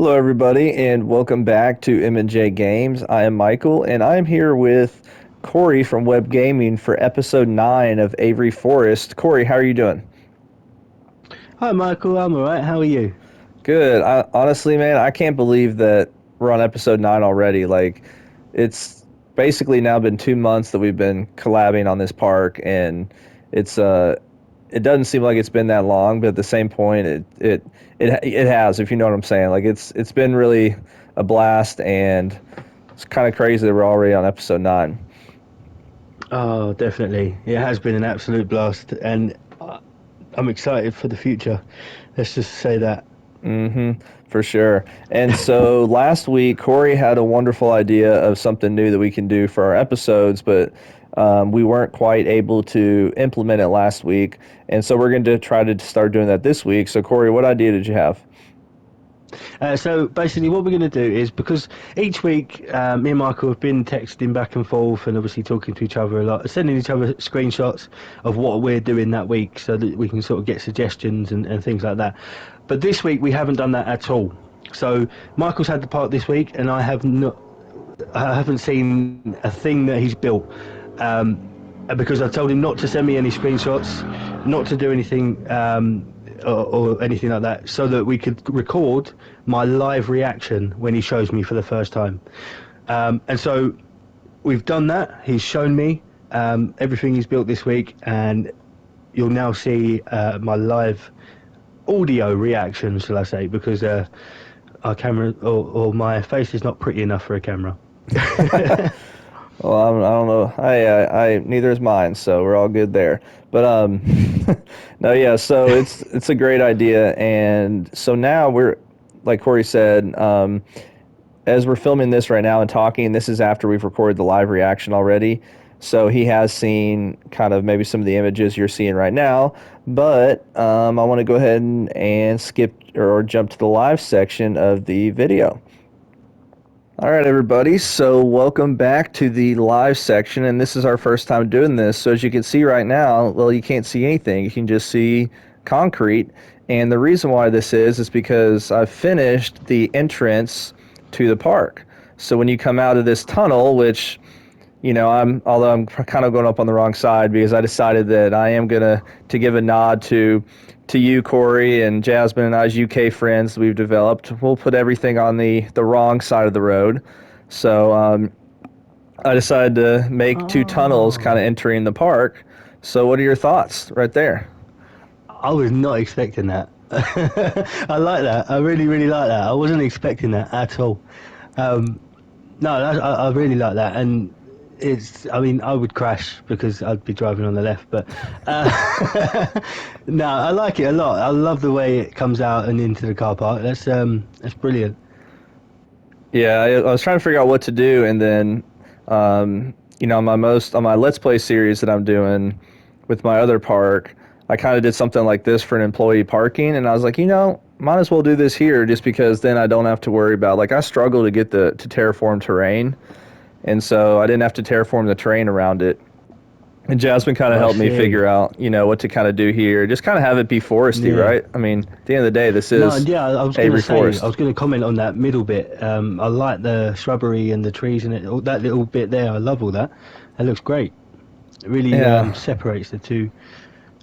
Hello, everybody, and welcome back to M&J Games. I am Michael, and I am here with Corey from Webb Gaming for episode 9 of Avery Forest. Corey, how are you doing? Hi, Michael. I'm all right. How are you? Good. Honestly, man, I can't believe that we're on episode 9 already. Like, it's basically now been 2 months that we've been collabing on this park, and it's it doesn't seem like it's been that long, but at the same point, it has. If you know what I'm saying, like it's been really a blast, and it's kind of crazy that we're already on episode 9. Oh, definitely. It has been an absolute blast, and I'm excited for the future. Let's just say that. For sure. And so last week, Corey had a wonderful idea of something new that we can do for our episodes, but we weren't quite able to implement it last week. And so we're going to try to start doing that this week. So, Corey, what idea did you have? So basically, what we're going to do is because each week, me and Michael have been texting back and forth, and obviously talking to each other a lot, sending each other screenshots of what we're doing that week, so that we can sort of get suggestions and things like that. But this week we haven't done that at all. So Michael's had the part this week, and I have not. I haven't seen a thing that he's built. Because I told him not to send me any screenshots, not to do anything or anything like that, so that we could record my live reaction when he shows me for the first time. And so we've done that. He's shown me everything he's built this week, and you'll now see my live audio reaction, shall I say, because our camera or my face is not pretty enough for a camera. Well, I don't know. I neither is mine, so we're all good there. But no, yeah. So it's a great idea, and so now we're like Corey said, as we're filming this right now and talking, this is after we've recorded the live reaction already. So he has seen kind of maybe some of the images you're seeing right now, but I want to go ahead and skip or jump to the live section of the video. All right, everybody. So, welcome back to the live section, and this is our first time doing this. So, as you can see right now, well, you can't see anything. You can just see concrete. And the reason why this is because I've finished the entrance to the park. So, when you come out of this tunnel, which although I'm kind of going up on the wrong side because I decided that I am gonna to give a nod to you, Corey, and Jasmine and I's UK friends we've developed. We'll put everything on the wrong side of the road. So I decided to make two tunnels kind of Oh, entering the park. So what are your thoughts right there? I was not expecting that. I like that. I really, really like that. I wasn't expecting that at all. Um, no, I really like that, and it's. I mean, I would crash because I'd be driving on the left, but no, I like it a lot. I love the way it comes out and into the car park. That's brilliant. Yeah, I was trying to figure out what to do, and then, on my Let's Play series that I'm doing with my other park, I kind of did something like this for an employee parking, and I was like, might as well do this here, just because then I don't have to worry about like I struggle to get to terraform terrain, and so I didn't have to terraform the terrain around it. And Jasmine kind of I helped me see. figure out, what to kind of do here. Just kind of have it be foresty, Yeah. right? I mean, at the end of the day, this No, is and yeah, I was going to Avery say, I Forest. was going to comment on that middle bit. I like the shrubbery and the trees and all that little bit there. I love all that. That looks great. It really Yeah, separates the two,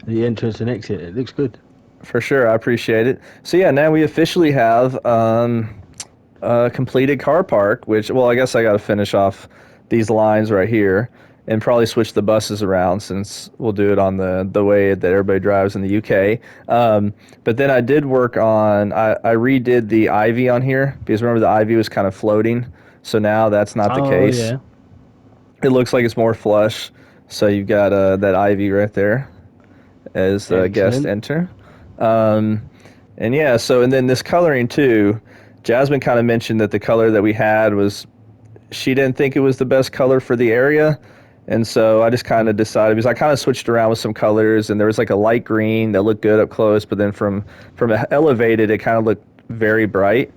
the entrance and exit. It looks good. for sure. I appreciate it. So yeah, now we officially have a completed car park, which, well, I guess I got to finish off these lines right here and probably switch the buses around since we'll do it on the way that everybody drives in the UK. But then I did work on, I redid the ivy on here because remember the ivy was kind of floating. So now that's not the Oh case. yeah, It looks like it's more flush. So you've got that ivy right there as the guest excellent. enter. Um, and yeah, so and then this coloring too. Jasmine kind of mentioned that the color that we had was she didn't think it was the best color for the area. And so I just kind of decided because I kind of switched around with some colors and there was like a light green that looked good up close, but then from elevated it kind of looked very bright.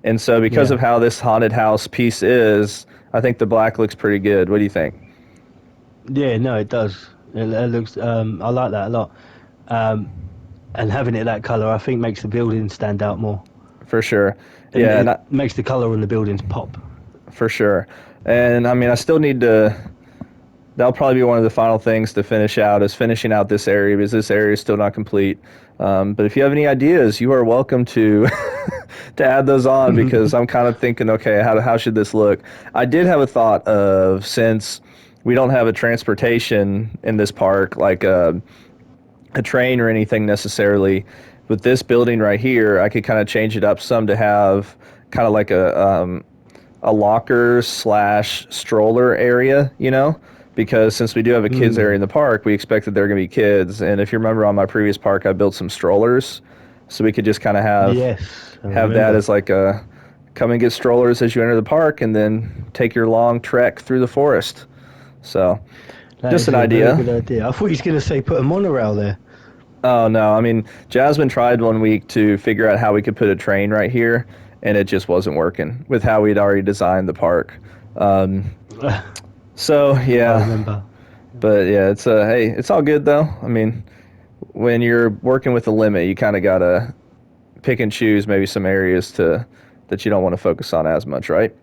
And so because Yeah, of how this haunted house piece is, I think the black looks pretty good. What do you think? yeah. No, it does. It looks. I like that a lot. Um, and having it that color, I think, makes the building stand out more. For sure. and Yeah, and it makes the colour on the buildings pop. for sure. And I mean, I still need to. That'll probably be one of the final things to finish out is finishing out this area because this area is still not complete. But if you have any ideas, you are welcome to to add those on because I'm kind of thinking, okay, how should this look? I did have a thought of since we don't have a transportation in this park, like a train or anything necessarily. With this building right here, I could kind of change it up some to have kind of like a locker slash stroller area, you know, because since we do have a kids area in the park, we expect that there are going to be kids. And if you remember on my previous park, I built some strollers, so we could just kind of Yes, I have that remember. as like a come and get strollers as you enter the park, and then take your long trek through the forest. So, That just is an a very good idea. idea. I thought you was going to say put a monorail there. Oh no, I mean Jasmine tried one week to figure out how we could put a train right here, and it just wasn't working with how we'd already designed the park. Um, so I yeah, remember. but yeah, it's hey, it's all good though. I mean, when you're working with a limit, you kind of gotta pick and choose maybe some areas to that you don't want to focus on as much, right?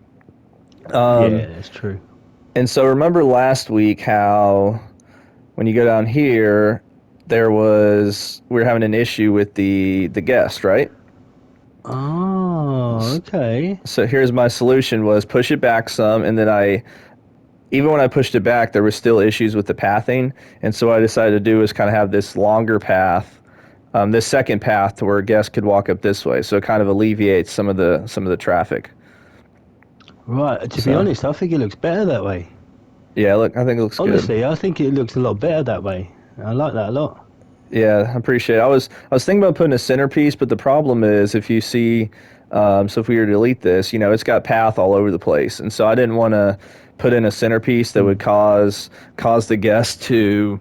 Yeah, that's true. And so remember last week how when you go down here, there was we were having an issue with the guest, right? Oh, okay. So here's my solution was push it back some, and then I even when I pushed it back, there were still issues with the pathing, and so what I decided to do is kind of have this longer path, this second path to where guests could walk up this way, so it kind of alleviates some of the traffic. Right, to be So honest, I think it looks better that way. yeah, look, I think it looks good. Honestly, I think it looks a lot better that way. I like that a lot. Yeah, I appreciate it. I was thinking about putting a centerpiece, but the problem is if you see, so if we were to delete this, you know, it's got path all over the place, and so I didn't want to put in a centerpiece that would cause the guest to,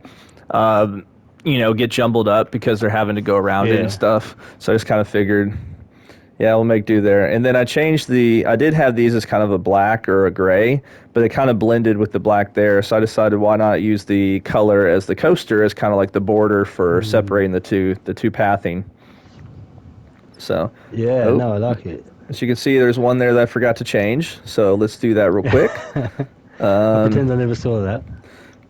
um, you know, get jumbled up because they're having to go around it and Yeah. stuff. So I just kind of figured, yeah, we'll make do there. And then I did have these as kind of a black or a gray, but it kind of blended with the black there. So I decided why not use the color as the coaster as kind of like the border for separating the two pathing. So, Yeah, oh, no, I like it. as you can see, there's one there that I forgot to change. So let's do that real quick. I pretend I never saw that.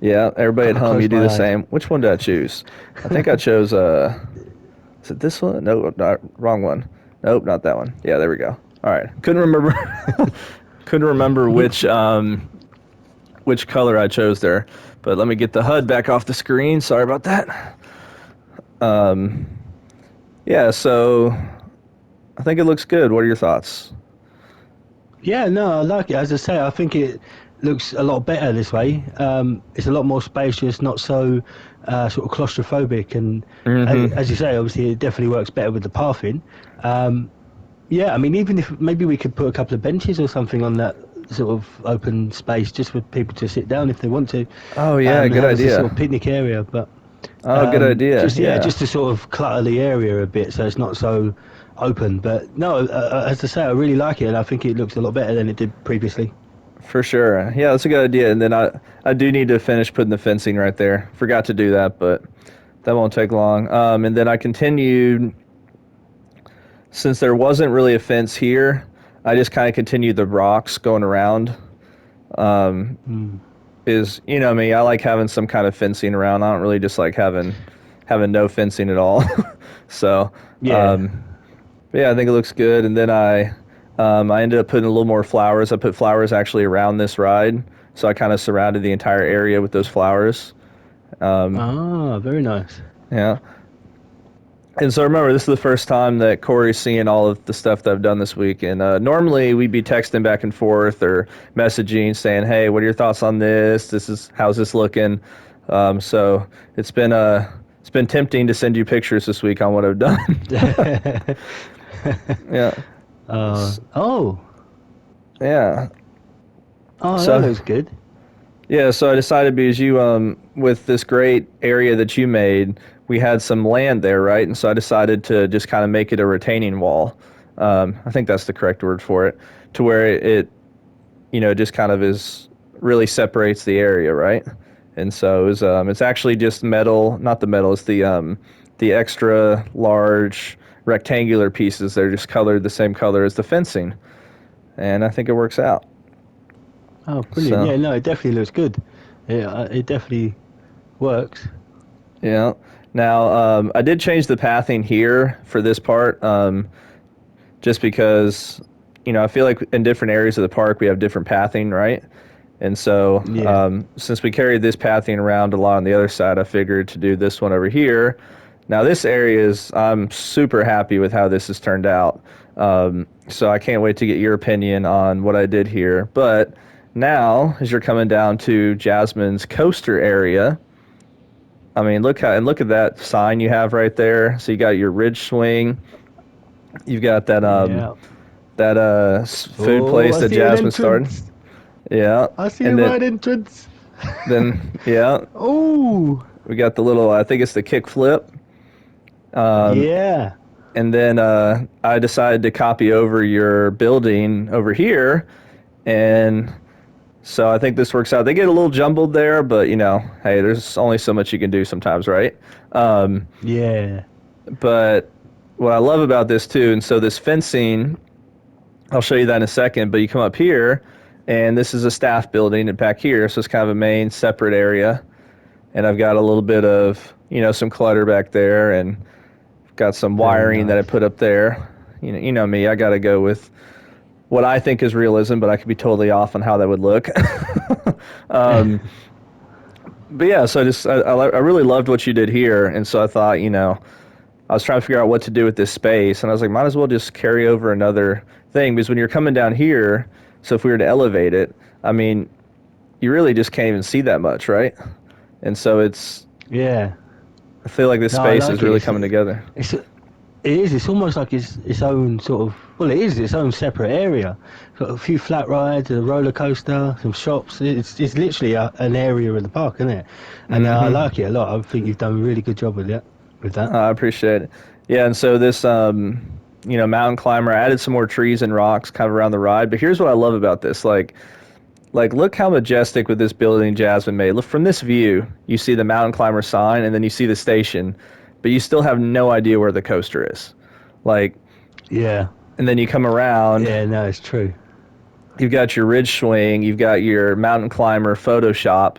Yeah, everybody at I home, you closed do my the eyes. same. Which one did I choose? I think I chose, is it this one? No, not, wrong one. Nope, not that one. Yeah, there we go. All right. Couldn't remember. Couldn't remember which color I chose there. But let me get the HUD back off the screen. Sorry about that. Um, yeah, so I think it looks good. What are your thoughts? Yeah, no, I like it. As I say, I think it looks a lot better this way. It's a lot more spacious, not so sort of claustrophobic, and as you say, obviously, it definitely works better with the pathing. Um, yeah, I mean, even if maybe we could put a couple of benches or something on that sort of open space, just for people to sit down if they want to, Oh yeah, and good have as a sort of idea. picnic area. But Oh, good idea. just yeah, Yeah, just to sort of clutter the area a bit so it's not so open. But no, as I say, I really like it, and I think it looks a lot better than it did previously. for sure. Yeah, that's a good idea. And then I do need to finish putting the fencing right there. Forgot to do that, but that won't take long. And then I continued since there wasn't really a fence here. I just kind of continued the rocks going around. Um, is you know me, I like having some kind of fencing around. I don't really just like having no fencing at all. So Yeah. um, but yeah, I think it looks good. And then I ended up putting a little more flowers. I put flowers actually around this ride, so I kind of surrounded the entire area with those flowers. Um, Ah, very nice. yeah. And so remember, this is the first time that Corey's seeing all of the stuff that I've done this week. And normally we'd be texting back and forth or messaging saying, "Hey, what are your thoughts on this? How's this looking?" So it's been tempting to send you pictures this week on what I've done. Yeah. Oh, Yeah. oh, that So looks good. yeah, so I decided because you with this great area that you made, we had some land there, right? And so I decided to just kind of make it a retaining wall. I think that's the correct word for it, to where it you know just kind of is really separates the area, right? And so it's actually just metal, not the metal, it's the extra large rectangular pieces. They're just colored the same color as the fencing, and I think it works out. Oh, brilliant! So Yeah, no, it definitely looks good. It definitely works. yeah. Now I did change the pathing here for this part, just because I feel like in different areas of the park we have different pathing, right? And so, Yeah, since we carried this pathing around a lot on the other side, I figured to do this one over here. Now, this area is, I'm super happy with how this has turned out. So, I can't wait to get your opinion on what I did here. But now, as you're coming down to Jasmine's coaster area, I mean, look at that sign you have right there. So, you got your ridge swing, you've got yeah. that food Oh, place I that see an Jasmine started. entrance. Yeah. I see a And right entrance. yeah, Oh, we got the little, I think it's the kick flip. yeah, And then I decided to copy over your building over here. And so I think this works out. They get a little jumbled there, but hey, there's only so much you can do sometimes, right? Um, yeah, but what I love about this too, and so this fencing, I'll show you that in a second, but you come up here, and this is a staff building, and back here, so it's kind of a main separate area. And I've got a little bit of, some clutter back there, and got some very wiring that I nice. put up there. You know me, I got to go with what I think is realism, but I could be totally off on how that would look. um, but yeah, so I really loved what you did here, and so I thought, I was trying to figure out what to do with this space, and I was like, might as well just carry over another thing, because when you're coming down here, so if we were to elevate it, I mean, you really just can't even see that much, right? And so Yeah. I feel like this No, I space is like it. really coming together. It is. It's almost like its own sort of. Well, it is its own separate area. Got a few flat rides, a roller coaster, some shops. It's literally an area of the park, isn't it? And I Hmm. like it a lot. I think you've done a really good job with it. With that. I appreciate it. Yeah, and so this, mountain climber, I added some more trees and rocks kind of around the ride. But here's what I love about this, like look how majestic with this building Jasmine made. Look from this view, you see the mountain climber sign, and then you see the station, but you still have no idea where the coaster is. Like, Yeah. and then you come around, Yeah. No, it's true. you've got your ridge swing, you've got your mountain climber Photoshop,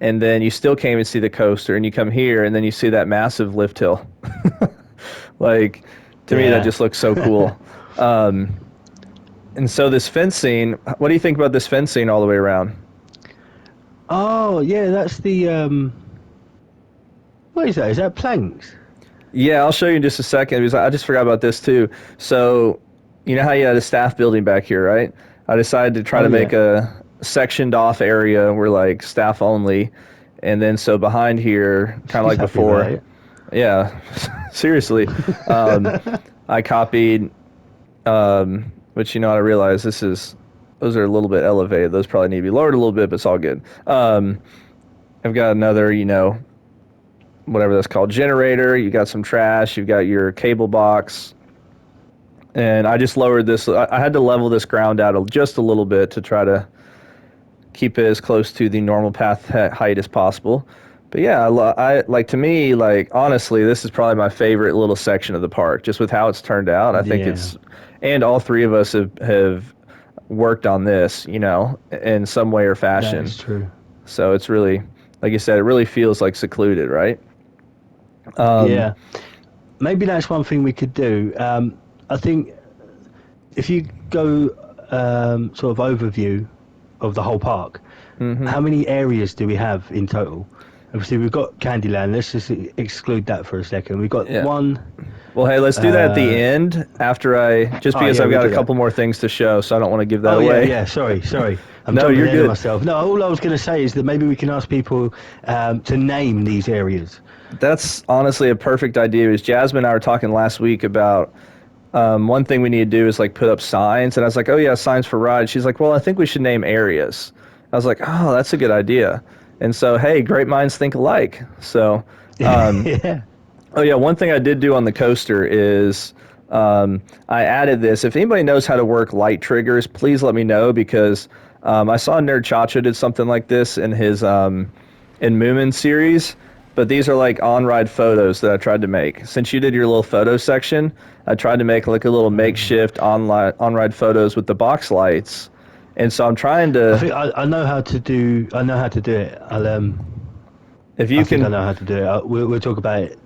and then you still can't even see the coaster. And you come here, and then you see that massive lift hill. Like, to me, that Yeah. just looks so cool. Um, and so this fencing, what do you think about this fencing all the way around? Oh, yeah. That's the. What is that? Is that planks? Yeah, I'll show you in just a second because I just forgot about this too. So, you know how you had a staff building back here, right? I decided to try Oh, to make yeah. a sectioned off area where like staff only, and then so behind here, kind of She's like happy about before. it. Yeah, seriously. Um, I copied, which I realize those are a little bit elevated. Those probably need to be lowered a little bit, but it's all good. I've got another, whatever that's called, generator. You got some trash. You've got your cable box. And I just lowered this. I had to level this ground out just a little bit to try to keep it as close to the normal path height as possible. But yeah, I like, to me, like, honestly, this is probably my favorite little section of the park, just with how it's turned out. I think Yeah. and all three of us have worked on this, in some way or That fashion. is true. So it's really, like you said, it really feels like secluded, right? Um, Yeah. Maybe that's one thing we could do. I think if you go sort of overview of the whole park, hmm. how many areas do we have in total? Obviously, we've got Candyland. Let's just exclude that for a second. We've got Yeah. one. Well, hey, let's do that at the Uh, end after just oh because yeah, I've we'll got a do that. couple more things to show, so I don't want to give that Oh yeah, away. yeah. Sorry, sorry. I'm No, jumping you're ahead of good. myself. No, all I was going to say is that maybe we can ask people to name these areas. That's honestly a perfect idea. Because Jasmine and I were talking last week about one thing we need to do is like put up signs, and I was like, oh yeah, signs for rides. She's like, well, I think we should name areas. I was like, oh, that's a good idea. And so, hey, great minds think alike. So, um, Yeah. oh yeah, one thing I did do on the coaster is I added this. If anybody knows how to work light triggers, please let me know, because I saw Nerd Chacha did something like this in his in Moomin series, but these are like on-ride photos that I tried to make. Since you did your little photo section, I tried to make like a little makeshift on-ride photos with the box lights. And so I'm trying I to, think I know how to do. I know how to do it. if I you think I can, know how to do it. We'll talk about it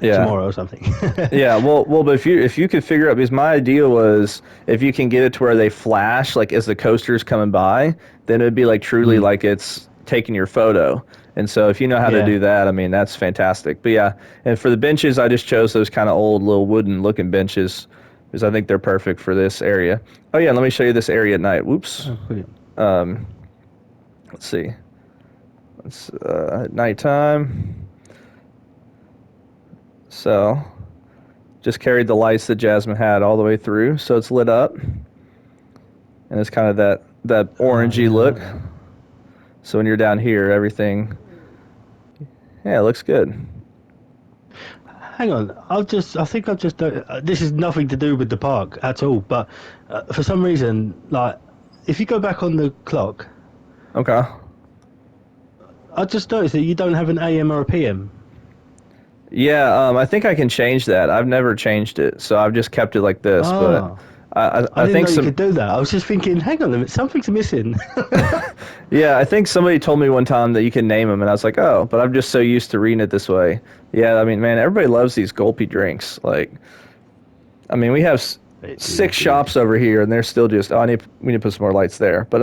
yeah, tomorrow or something. yeah. Well, but if you could figure out, because my idea was if you can get it to where they flash like as the coaster's coming by, then it'd be like truly Mm. like it's taking your photo. And so if you know how to Yeah. do that, I mean that's fantastic. But yeah, and for the benches, I just chose those kind of old little wooden looking benches because I think they're perfect for this area. Oh yeah, let me show you this area at night. Whoops. Oh, brilliant. Um, let's see. It's at nighttime. So just carried the lights that Jasmine had all the way through, so it's lit up, and it's kind of that Oh orangey yeah, I look. like that. So when you're down here, everything, yeah, it looks good. Hang on, I think I've just. This is nothing to do with the park at all, but for some reason, like, if you go back on the clock, Okay. I just noticed that you don't have an AM or a PM. Yeah, I think I can change that. I've never changed it, so I've just kept it like this. But Ah, I I didn't think know you some, could do that. I was just thinking, hang on a minute, something's missing. yeah, I think somebody told me one time that you can name them, and I was like, oh, but I'm just so used to reading it this way. Yeah, I mean, man, everybody loves these gulpy drinks. Like, I mean, we have They do six indeed. shops over here, and they're still just. Oh, we need to put some more lights there. But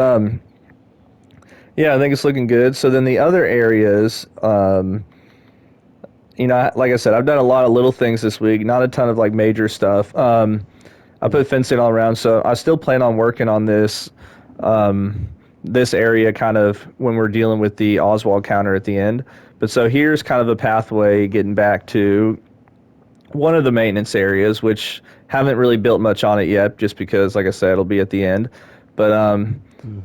yeah, I think it's looking good. So then the other areas, like I said, I've done a lot of little things this week, not a ton of like major stuff. I put fencing all around, so I still plan on working on this area kind of when we're dealing with the Oswald counter at the end. But so here's kind of a pathway getting back to one of the maintenance areas, which haven't really built much on it yet, just because, like I said, it'll be at the end. But Hmm.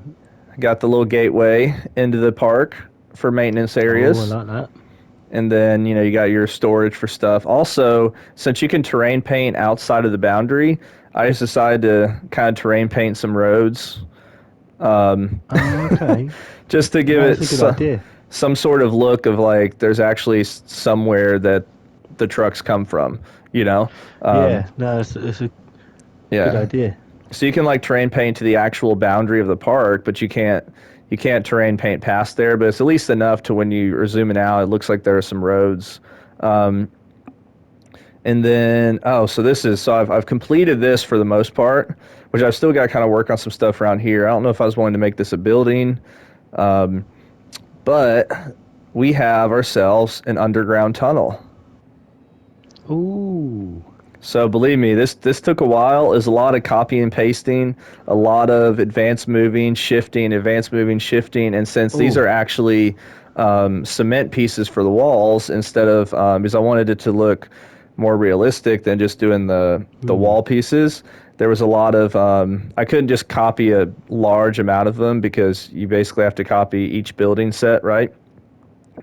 got the little gateway into the park for maintenance Oh, I areas. like that. And then, you got your storage for stuff. Also, since you can terrain paint outside of the boundary, I just decided to kind of terrain paint some roads, um, Oh, okay. just to give That's it a good idea. some sort of look of like there's actually somewhere that the trucks come from, you know? Um, Yeah, no, it's a good yeah. idea. So you can like terrain paint to the actual boundary of the park, but you can't terrain paint past there. But it's at least enough to when you are zooming out, it looks like there are some roads. Um, and then so I've completed this for the most part, which I've still got to kind of work on some stuff around here. I don't know if I was wanting to make this a building, um, but we have ourselves an underground tunnel. Ooh. So believe me, this took a while. There's a lot of copy and pasting, a lot of advanced moving, shifting, and since these Ooh. are actually cement pieces for the walls instead of because I wanted it to look more realistic than just doing the Hmm. wall pieces. There was a lot of I couldn't just copy a large amount of them because you basically have to copy each building set, right?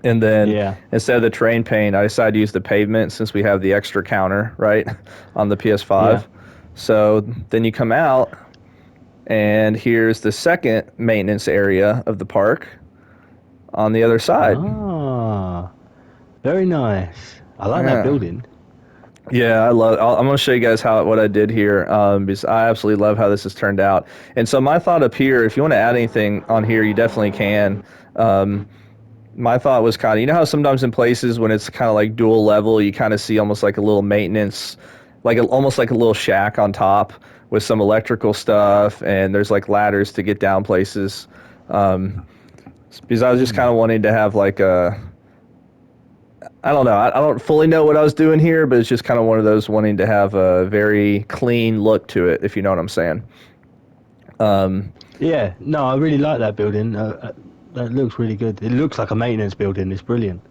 And then Yeah. instead of the terrain paint, I decided to use the pavement since we have the extra counter, right, on the Yeah. PS5. So then you come out, and here's the second maintenance area of the park on the other side. Ah. Very nice. I like that Yeah. building. Yeah, I'm going to show you guys what I did here because I absolutely love how this has turned out. And so my thought up here, if you want to add anything on here, you definitely can. Um, my thought was kind of, how sometimes in places when it's kind of like dual level, you kind of see almost like a little maintenance, almost like a little shack on top with some electrical stuff, and there's like ladders to get down places. Um, because I was just kind Hmm. of wanting to have like I don't know, I don't fully know what I was doing here, but it's just kind of one of those wanting to have a very clean look to it, if you know what I'm saying. Um, Yeah. No, I really like that building. That looks really good. It looks like a maintenance building. It's brilliant.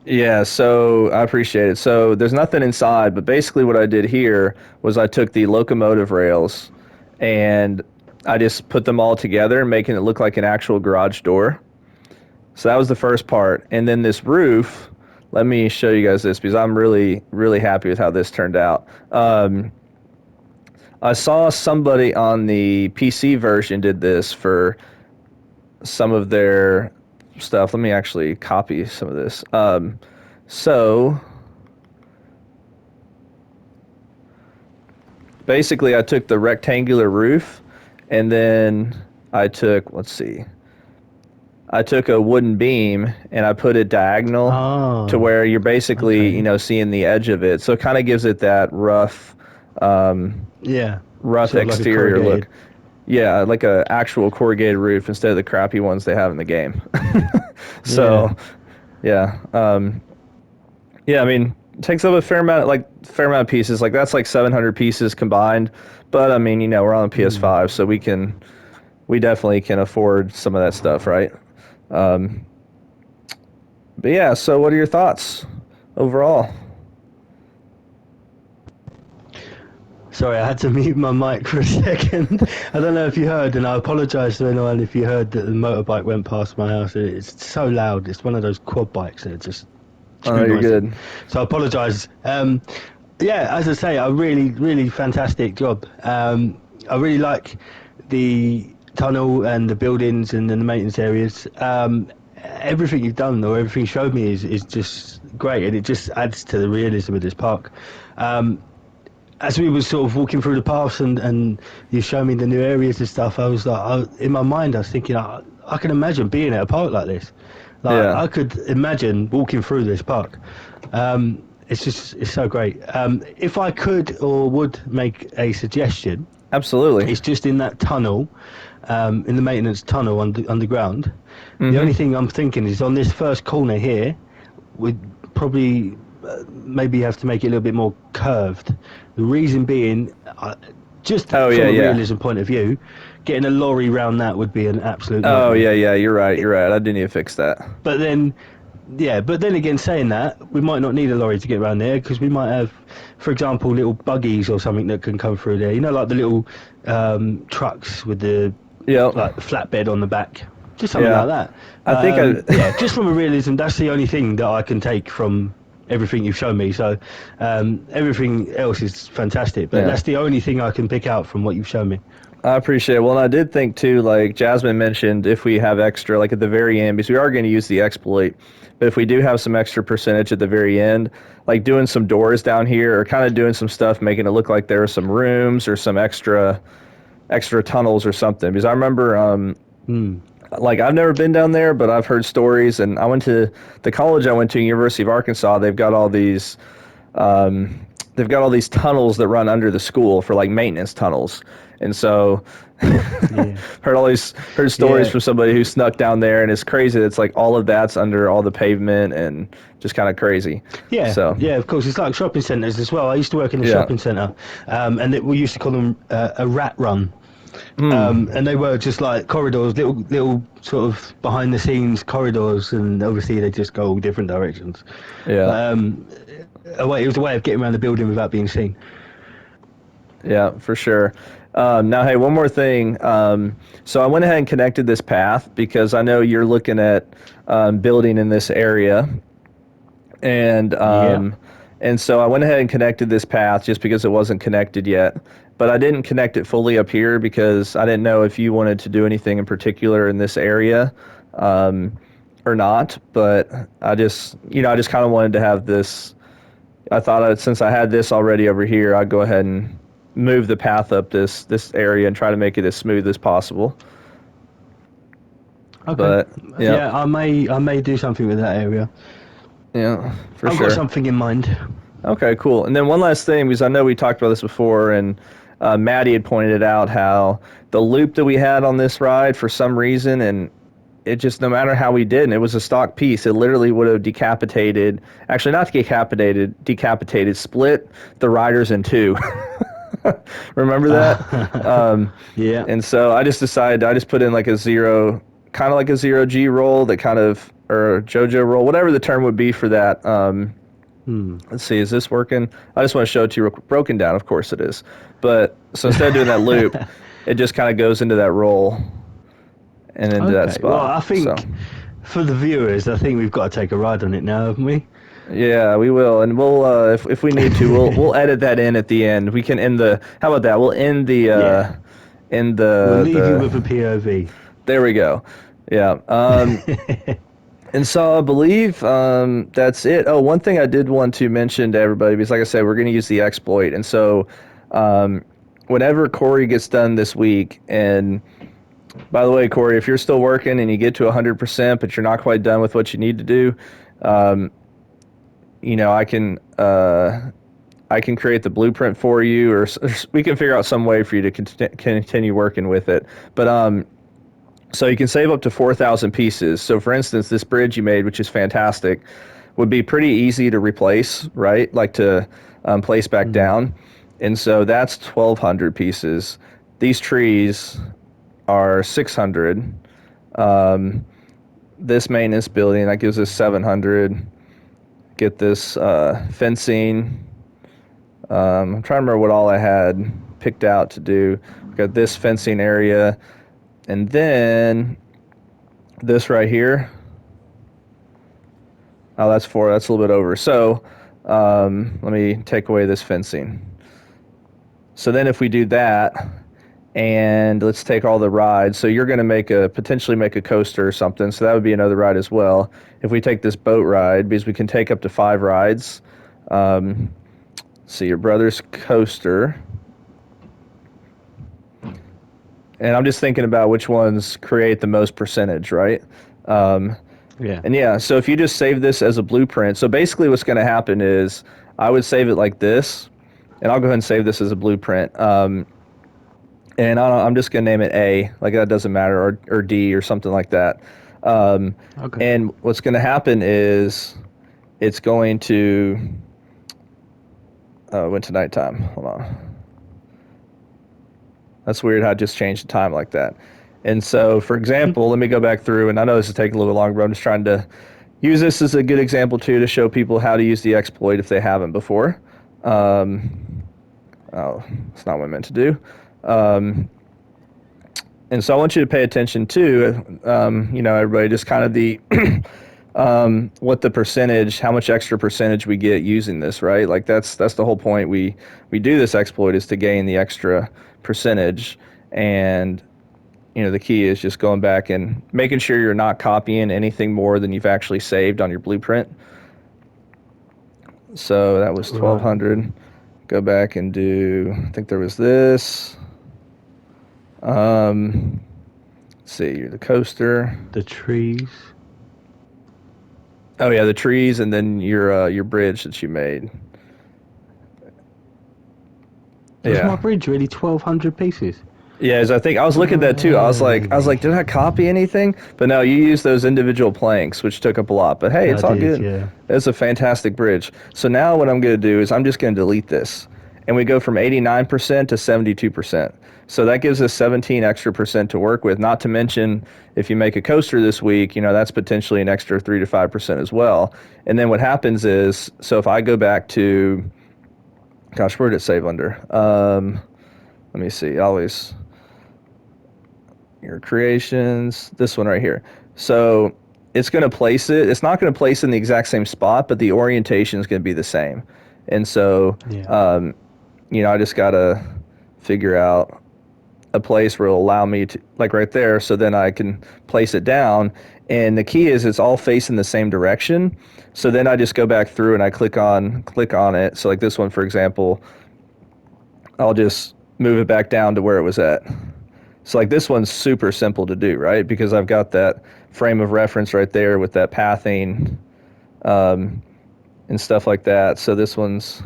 Yeah, so I appreciate it. So there's nothing inside, but basically what I did here was I took the locomotive rails and I just put them all together, making it look like an actual garage door. So that was the first part. And then this roof, let me show you guys this because I'm really, really happy with how this turned out. I saw somebody on the PC version did this for some of their stuff. Let me actually copy some of this. So basically, I took the rectangular roof, and then I took, let's see, I took a wooden beam and I put it diagonal to Oh, where you're basically, okay. seeing the edge of it. So it kind of gives it that um, Yeah, rough sort of like a exterior corrugated. look. Yeah, like a actual corrugated roof instead of the crappy ones they have in the game. Yeah. So yeah, yeah. I mean, it takes up a fair amount of pieces. Like that's like 700 pieces combined. But I mean, we're on a Hmm. PS5, so we definitely can afford some of that stuff, right? Um, but yeah. So what are your thoughts overall? Sorry, I had to mute my mic for a second. I don't know if you heard, and I apologise to anyone if you heard that the motorbike went past my house. It's so loud. It's one of those quad bikes that are just Oh, too you're noisy. good. So I apologise. Yeah, as I say, a really, really fantastic job. I really like the tunnel and the buildings and the maintenance areas. Everything you've done or everything you showed me is just great, and it just adds to the realism of this park. Um, as we were sort of walking through the paths and you showed me the new areas and stuff, I was like, in my mind, I was thinking, I can imagine being at a park like this. Like, Yeah, I could imagine walking through this park. It's so great. If I could or would make a suggestion, absolutely. it's just in that tunnel, in the maintenance tunnel underground. The Mm-hmm. only thing I'm thinking is on this first corner here, we'd probably maybe have to make it a little bit more curved. The reason being, just Oh yeah, from a yeah. realism point of view, getting a lorry round that would be an absolute Oh nightmare. yeah, yeah. You're right. It, You're right. I didn't need to fix that. but then, yeah, but then again, saying that, we might not need a lorry to get around there because we might have, for example, little buggies or something that can come through there. You know, like the little trucks with the Yep. like flatbed on the back, just something Yeah. like that. I think I. Yeah, just from a realism, that's the only thing that I can take from everything you've shown me. So everything else is fantastic, but Yeah. that's the only thing I can pick out from what you've shown me. I appreciate it. Well, and I did think too, like Jasmine mentioned, if we have extra, like at the very end, because we are going to use the exploit, but if we do have some extra percentage at the very end, like doing some doors down here or kind of doing some stuff, making it look like there are some rooms or some extra tunnels or something. Because I remember, Hmm. like I've never been down there, but I've heard stories, and I went to the college I went to, University of Arkansas. Um, they've got all these tunnels that run under the school for like maintenance tunnels, and so Yeah. heard stories Yeah. from somebody who snuck down there, and it's crazy. It's like all of that's under all the pavement and just kind of crazy. Yeah, So yeah, of course. It's like shopping centres as well. I used to work in a yeah, shopping centre, and we used to call them a rat run. mm, And they were just like corridors, little sort of behind the scenes corridors, and obviously they just go all different directions. yeah, But it was a way of getting around the building without being seen. yeah, for sure. Now, hey, one more thing. So I went ahead and connected this path because I know you're looking at building in this area, and Yeah. um, and so I went ahead and connected this path just because it wasn't connected yet. But I didn't connect it fully up here because I didn't know if you wanted to do anything in particular in this area or not. But I just kind of wanted to have this. I thought since I had this already over here, I'd go ahead and move the path up this area and try to make it as smooth as possible. Okay. But yeah, Yeah, I may do something with that area. yeah, for I've got sure. something in mind. Okay, cool. And then one last thing, because I know we talked about this before, and Maddie had pointed out how the loop that we had on this ride, for some reason, and it just, no matter how we did, and it was a stock piece, it literally would have decapitated, actually not decapitated, split the riders in two. Remember that? Yeah. And so I just put in like a zero, kind of like a zero G roll that kind of, or JoJo roll, whatever the term would be for that. Hmm. Let's see, is this working? I just want to show it to you broken down. Of course it is. But so instead of doing that loop, it just kind of goes into that roll and into that Okay. Well, spot. I So think for the viewers, I think we've got to take a ride on it now, haven't we? yeah, we will, and we'll if we need to, we'll edit that in at the end. We can end the. How about that? We'll Yeah. end We'll leave you the. with a POV. There we go. Yeah. And so I believe that's it. Oh, one thing I did want to mention to everybody, because like I said, we're going to use the exploit. And so um, whenever Corey gets done this week, and by the way, Corey, if you're still working and you get to 100%, but you're not quite done with what you need to do, um, I can create the blueprint for you, or we can figure out some way for you to continue working with it. But so you can save up to 4,000 pieces. So for instance, this bridge you made, which is fantastic, would be pretty easy to replace, right? Like to place back Mm. down. And so that's 1,200 pieces. These trees are 600. Um, this maintenance building, that gives us 700. Get this fencing. I'm trying to remember what all I had picked out to do. We've got this fencing area. And then this right here. Oh, that's four. That's a little bit over. So let me take away this fencing. So then if we do that, and let's take all the rides. So you're going to potentially make a coaster or something. So that would be another ride as well. If we take this boat ride, because we can take up to 5 rides. See your brother's coaster. And I'm just thinking about which ones create the most percentage, right? Um, Yeah. And yeah, so if you just save this as a blueprint, so basically what's going to happen is I would save it like this, and I'll go ahead and save this as a blueprint. And I'm just going to name it A, like that doesn't matter, or D or something like that. Um, Okay. and what's going to happen is it's going to, went to nighttime. Hold on. That's weird how it just changed the time like that. And so, for example, let me go back through, and I know this is taking a little bit longer, but I'm just trying to use this as a good example too to show people how to use the exploit if they haven't before. Oh, that's not what I meant to do. Um, and so I want you to pay attention to, everybody, just kind of the what the percentage, how much extra percentage we get using this, right? Like that's the whole point. We do this exploit is to gain the extra percentage, and the key is just going back and making sure you're not copying anything more than you've actually saved on your blueprint. So that was Right. 1,200. Go back and do, I think there was this. Um, let's see, you're the coaster. The trees. Oh yeah, the trees, and then your bridge that you made. Was my Yeah. bridge really 1,200 pieces? Yeah, as I think I was looking at that too. I was Really? like, did I copy anything? But no, you used those individual planks, which took up a lot. But hey, I it's all did, good. yeah. It's a fantastic bridge. So now what I'm going to do is I'm just going to delete this, and we go from 89% to 72%. So that gives us 17 extra percent to work with. Not to mention, if you make a coaster this week, that's potentially an extra 3 to 5% as well. And then what happens is, so if I go back to, gosh, where did it save under? Let me see. Always your creations, this one right here. So it's going to place it. It's not going to place it in the exact same spot, but the orientation is going to be the same. And so, Yeah. I just got to figure out a place where it'll allow me to, like right there, so then I can place it down. And the key is it's all facing the same direction. So then I just go back through and I click on it. So like this one, for example, I'll just move it back down to where it was at. So like this one's super simple to do, right? Because I've got that frame of reference right there with that pathing um, and stuff like that. So this one's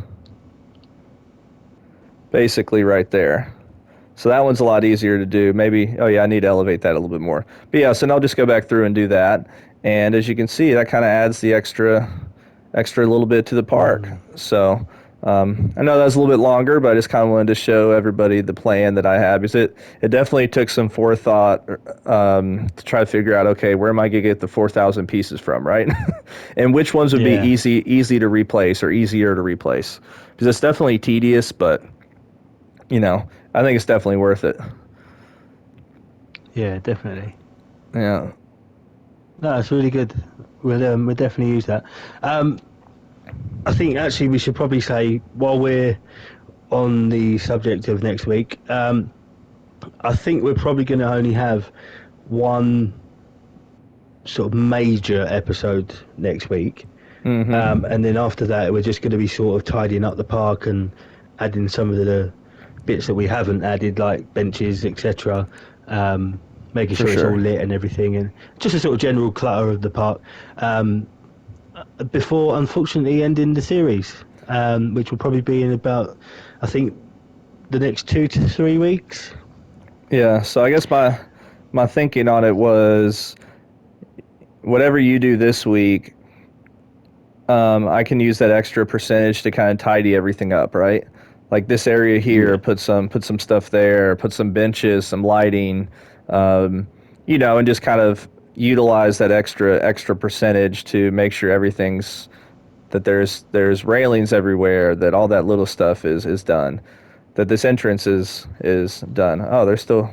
basically right there. So that one's a lot easier to do. Maybe, oh yeah, I need to elevate that a little bit more. But yeah, so now I'll just go back through and do that. And as you can see, that kind of adds the extra little bit to the park. Mm. So I know that was a little bit longer, but I just kind of wanted to show everybody the plan that I had, because it definitely took some forethought to try to figure out, okay, where am I going to get the 4,000 pieces from, right? And which ones would be Yeah. easy to replace or easier to replace. Because it's definitely tedious, but, I think it's definitely worth it. Yeah, definitely. Yeah. No, it's really good. We'll definitely use that. Um, I think actually we should probably say while we're on the subject of next week, I think we're probably going to only have one sort of major episode next week. Mm-hmm. And then after that, we're just going to be sort of tidying up the park and adding some of the bits that we haven't added, like benches, etc. Um, Making For sure it's all sure. lit and everything, and just a sort of general clutter of the park. Before, unfortunately, ending the series, which will probably be in about, I think, the next 2 to 3 weeks. Yeah. So I guess my thinking on it was whatever you do this week, I can use that extra percentage to kind of tidy everything up, right? Like this area here, Yeah. put some stuff there, put some benches, some lighting, um, and just kind of utilize that extra percentage to make sure everything's that there's railings everywhere, that all that little stuff is done, that this entrance is done. Oh, there's still.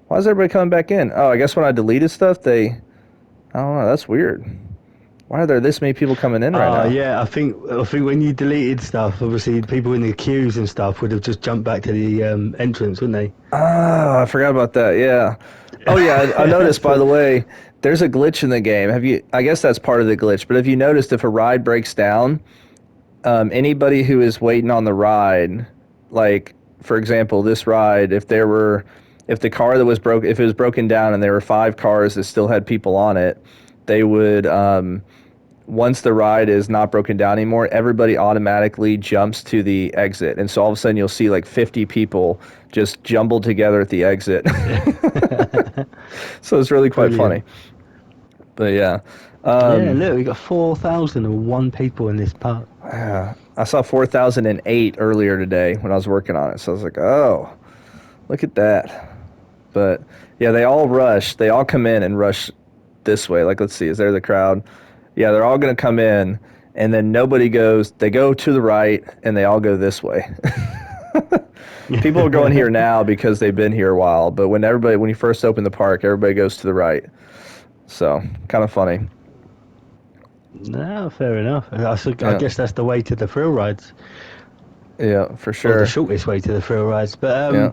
Why is everybody coming back in? Oh, I guess when I deleted stuff, they. I don't know. That's weird. Why are there this many people coming in right now? Yeah, I think when you deleted stuff, obviously people in the queues and stuff would have just jumped back to the entrance, wouldn't Oh, I forgot about that. Yeah. Oh, yeah. I they? noticed, by So, the way, there's a glitch in the game. Have you? I guess that's part of the glitch. But have you noticed if a ride breaks down, anybody who is waiting on the ride, like for example, this ride, if the car that was broke, if it was broken down and there were five cars that still had people on it, they would once the ride is not broken down anymore, everybody automatically jumps to the exit. And so all of a sudden you'll see like 50 people just jumbled together at the exit. So it's really quite brilliant. funny. But yeah. Yeah, Um, look, we got 4,001 people in this park. I saw 4008 earlier today when I was working on it. So I was like, oh, look at that. But yeah, they all rush. They all come in and rush this way. Like, let's see, is there the crowd? Yeah, they're all going to come in, and then nobody goes. They go to the right, and they all go this way. People are going here now because they've been here a while. But when you first open the park, everybody goes to the right. So kind of funny. No, fair enough. I Yeah, guess that's the way to the thrill rides, yeah, for or the sure. shortest way to the thrill rides. But Yeah,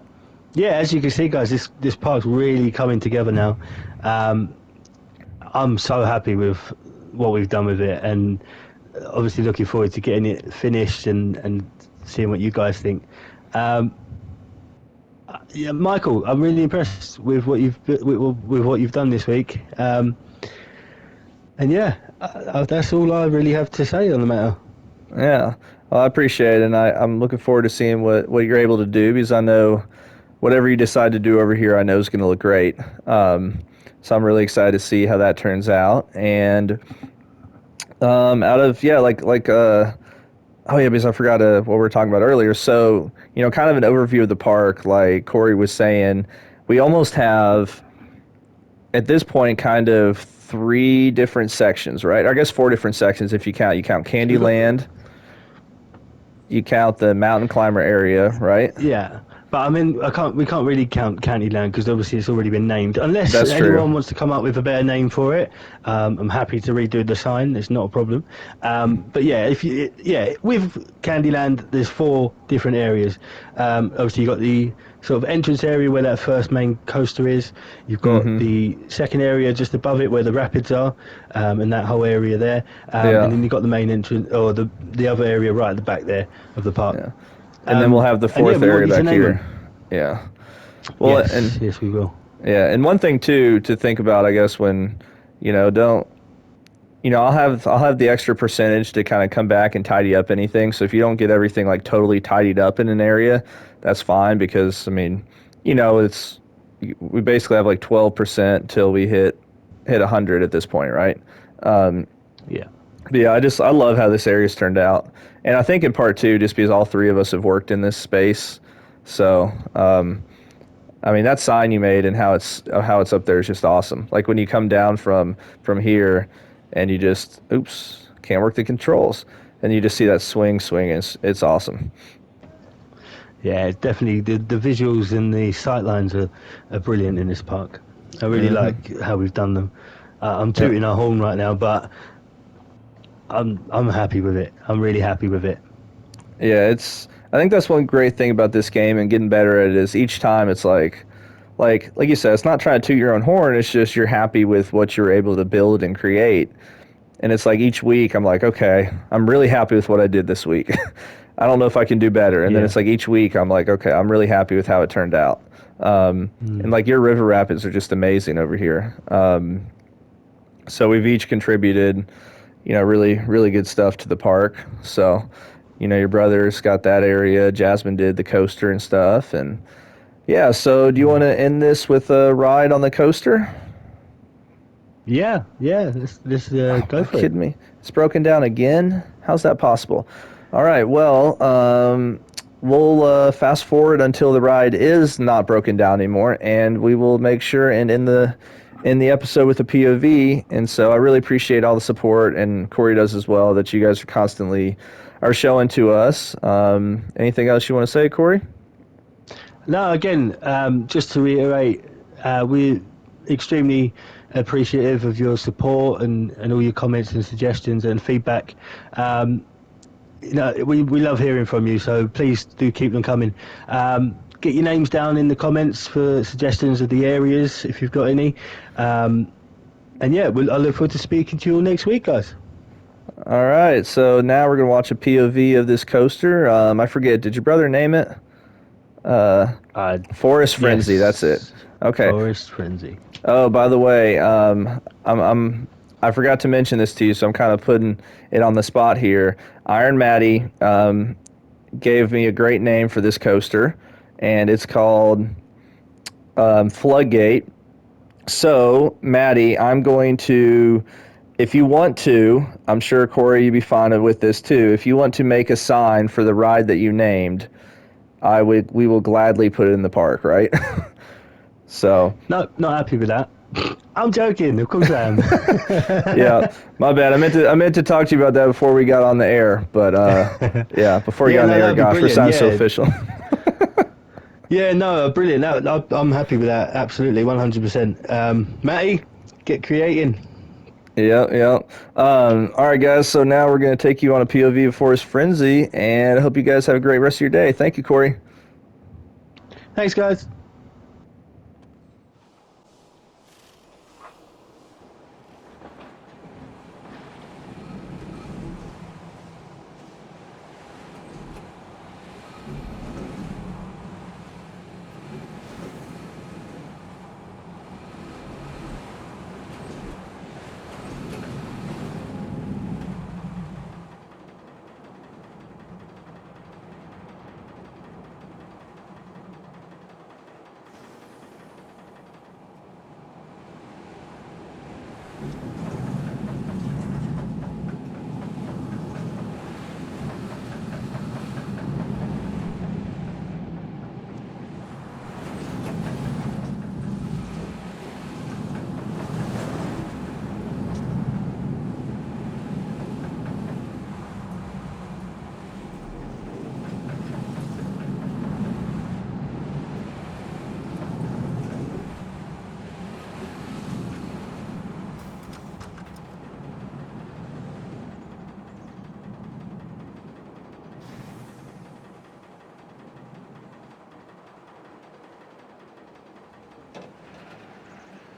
yeah, as you can see, guys, this park's really coming together now. Um, I'm so happy with what we've done with it, and obviously looking forward to getting it finished and seeing what you guys think. Um, yeah, Michael, I'm really impressed with with what you've done this week. And yeah, that's all I really have to say on the matter. yeah. Well, I appreciate it, and I'm looking forward to seeing what you're able to do because I know whatever you decide to do over here, I know is going to look great. So I'm really excited to see how that turns out. And out of yeah, oh yeah, because I forgot what we were talking about earlier. So kind of an overview of the park, like Corey was saying, we almost have at this point kind of three different sections, right? I guess four different sections if you count So we've got Candyland, you count the mountain climber area, right? Yeah, but I mean, I can't. We can't really count Candyland because obviously it's already been named. Unless That's true. anyone wants to come up with a better name for it, I'm happy to redo the sign. It's not a problem. But yeah, if you yeah with Candyland, there's four different areas. Obviously, you got the sort of entrance area where that first main coaster is. You've got Mm-hmm. the second area just above it where the rapids are, and that whole area there. And Yeah. then you've got the main entrance or the other area right at the back there of the park. Yeah. And then we'll have the And yeah, fourth we want area you to back name here. them. Yeah. Well, Yes, yes, we will. and one thing too to think about, I guess, when don't I'll have the extra percentage to kind of come back and tidy up anything. So if you don't get everything like totally tidied up in an area, that's fine because I mean, it's we basically have like 12% till we hit 100 at this point, right? Um, Yeah, but yeah, I love how this area's turned out, and I think in part two, just because all three of us have worked in this space, so I mean that sign you made and how it's up there is just awesome. Like when you come down from here, and you just oops can't work the controls, and you just see that swing, and it's awesome. yeah, definitely. The visuals and the sightlines are brilliant in this park. I really Hmm. like how we've done them. I'm Yep. tooting our horn right now, but I'm happy with it. I'm really happy with it. Yeah, I think that's one great thing about this game and getting better at it is each time it's like, like you said, it's not trying to toot your own horn. It's just you're happy with what you're able to build and create. And it's like each week I'm like, okay, I'm really happy with what I did this week. I don't know if I can do better. And then Yeah. it's like each week I'm like, okay, I'm really happy with how it turned out. And Mm. like your river rapids are just amazing over here. So we've each contributed, really, really good stuff to the park. So, your brother's got that area. Jasmine did the coaster and stuff. And yeah, so do you want Mm. to end this with a ride on the coaster? Yeah, yeah. Let's Oh, go are you for it. kidding me? It's broken down again? How's that possible? All right, well, we'll fast forward until the ride is not broken down anymore, and we will make sure and in the episode with the POV. And so I really appreciate all the support, and Corey does as well, that you guys are constantly are showing to us. Anything else you want to say, Corey? No, again, just to reiterate, we're extremely appreciative of your support and all your comments and suggestions and feedback. Um, we love hearing from you, so please do keep them coming. Get your names down in the comments for suggestions of the areas if you've got any. Um, and yeah, I look forward to speaking to you all next week, guys. All right, so now we're gonna watch a POV of this coaster. I forget. Did your brother name it? Uh, Uh, Forest Frenzy. That's it. yes, Okay. Forest Frenzy. Oh, by the way, I forgot to mention this to you, so I'm kind of putting it on the spot here. Iron Maddie gave me a great name for this coaster, and it's called Floodgate. So, Maddie, I'm going to, if you want to, I'm sure Corey, you'd be fine with this too. If you want to make a sign for the ride that you named, we will gladly put it in the park, right? So, No, not happy with that. I'm joking. Of course I am. yeah, my bad. I meant to talk to you about that before we got on the air, but yeah, before we got Yeah, on the no, air, that'd be gosh, we're brilliant. sounding so Yeah, official. yeah, no, brilliant. I'm happy with that. Absolutely, 100%. Matty, get creating. Yeah, yeah. All right, guys. So now we're gonna take you on a POV of Forest Frenzy, and I hope you guys have a great rest of your day. Thank you, Corey. Thanks, guys.